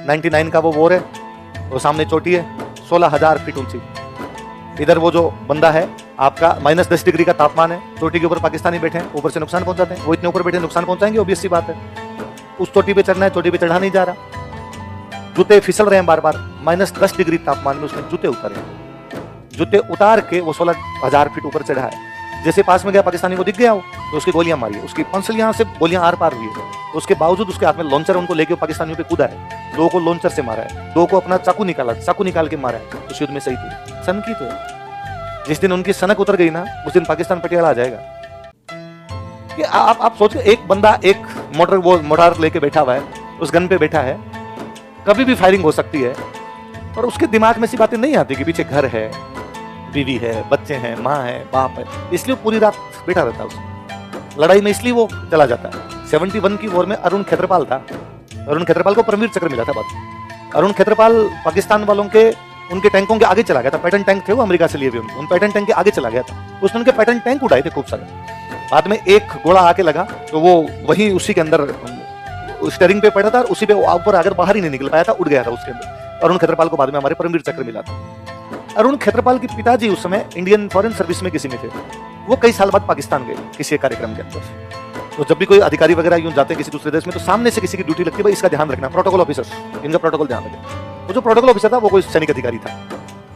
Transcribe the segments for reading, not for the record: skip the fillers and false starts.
99 का वो वॉर है, वो सामने चोटी है 16,000 फीट ऊंची। इधर वो जो बंदा है आपका -10 डिग्री का तापमान है, चोटी के ऊपर पाकिस्तानी बैठे हैं, ऊपर से नुकसान पहुंचाते हैं। वो इतने ऊपर बैठे नुकसान पहुंचाएंगे, ऑब्वियस सी बात है। उस चोटी पे चढ़ना है, चोटी पे चढ़ा नहीं जा रहा, जूते फिसल रहे हैं बार बार। -10 डिग्री तापमान में उसने जूते उतारे, जूते उतार के वो 16,000 फीट ऊपर चढ़ा है। जैसे पास में गया पाकिस्तानी को दिख गया हो तो उसकी गोलियां मारी, उसकी पंसलियां से गोलियां आर पार हुई है। तो उसके बावजूद उसके हाथ में लॉन्चर, उनको लेके पाकिस्तानियों पे कूदा है, 2 को लॉन्चर से मारा है, 2 को अपना चाकू निकाल के मारा है। उस युद्ध में सही थी, सन की तो जिस दिन उनकी सनक उतर गई ना, उस दिन पाकिस्तान पटियाला आ जाएगा। कि आप सोच के, एक बंदा एक मोटर लेके बैठा हुआ है, उस गन पे बैठा है, कभी भी फायरिंग हो सकती है, और उसके दिमाग में ऐसी बातें नहीं आती कि पीछे घर है, बीवी है, बच्चे हैं, माँ है, बाप है, इसलिए पूरी रात बैठा रहता है उसमें लड़ाई में, इसलिए वो चला जाता है। 71 की वॉर में अरुण खेत्रपाल था, अरुण खेत्रपाल को परमवीर चक्र मिला था बाद। अरुण खेत्रपाल पाकिस्तान वालों के उनके टैंकों के आगे चला गया था, पैटर्न टैंक थे वो अमेरिका से लिए हुए, उन पैटर्न टैंक के आगे चला गया था, उसने उनके पैटर्न टैंक उड़ाए थे खूब सारे। बाद में एक गोला आके लगा तो वो वही उसी के अंदर स्टीयरिंग पे पड़ा था, और उसी पे ऊपर आकर बाहर ही नहीं निकल पाया था, उड़ गया था उसके अंदर। अरुण खेत्रपाल को बाद में हमारे परमवीर चक्र मिला था। अरुण खेत्रपाल के पिताजी उस समय इंडियन फॉरेन सर्विस में किसी में थे, वो कई साल बाद पाकिस्तान गए किसी कार्यक्रम के अंदर। तो जब भी कोई अधिकारी वगैरह यूं जाते हैं किसी दूसरे देश में, तो सामने से किसी की ड्यूटी लगती है, भाई इसका ध्यान रखना, प्रोटोकॉल ऑफिसर, इनका प्रोटोकॉल ध्यान रखें। वो जो प्रोटोकॉल ऑफिसर था वो कोई सैनिक अधिकारी था,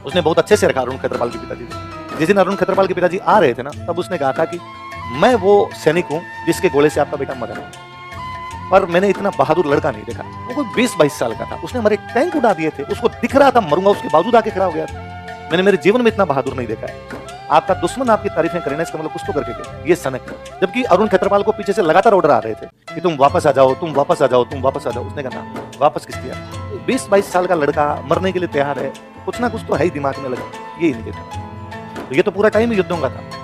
उसने बहुत अच्छे से रखा अरुण खेत्रपाल के पिताजी को। जिस दिन अरुण खेत्रपाल के पिताजी आ रहे थे ना, तब उसने कहा था कि मैं वो सैनिक हूँ जिसके गोले से आपका बेटा मरा, पर मैंने इतना बहादुर लड़का नहीं देखा। वो कोई 20-22 साल का था, उसने हमारे टैंक उड़ा दिए थे, उसको दिख रहा था मरूंगा, उसके बावजूद आके खड़ा हो गया था। मैंने मेरे जीवन में इतना बहादुर नहीं देखा है। आपका दुश्मन आपकी तारीफें करे ना, इसका मतलब कुछ तो करके गए, ये सनक है। जबकि अरुण खेत्रपाल को पीछे से लगातार ऑर्डर आ रहे थे कि तुम वापस आ जाओ, तुम वापस आ जाओ, तुम वापस आ जाओ। उसने कहा ना, वापस किस दिया? 20-22 साल का लड़का मरने के लिए तैयार है, कुछ ना कुछ तो है ही दिमाग में लगा, ये इनके था। तो ये तो पूरा टाइम युद्धों का था।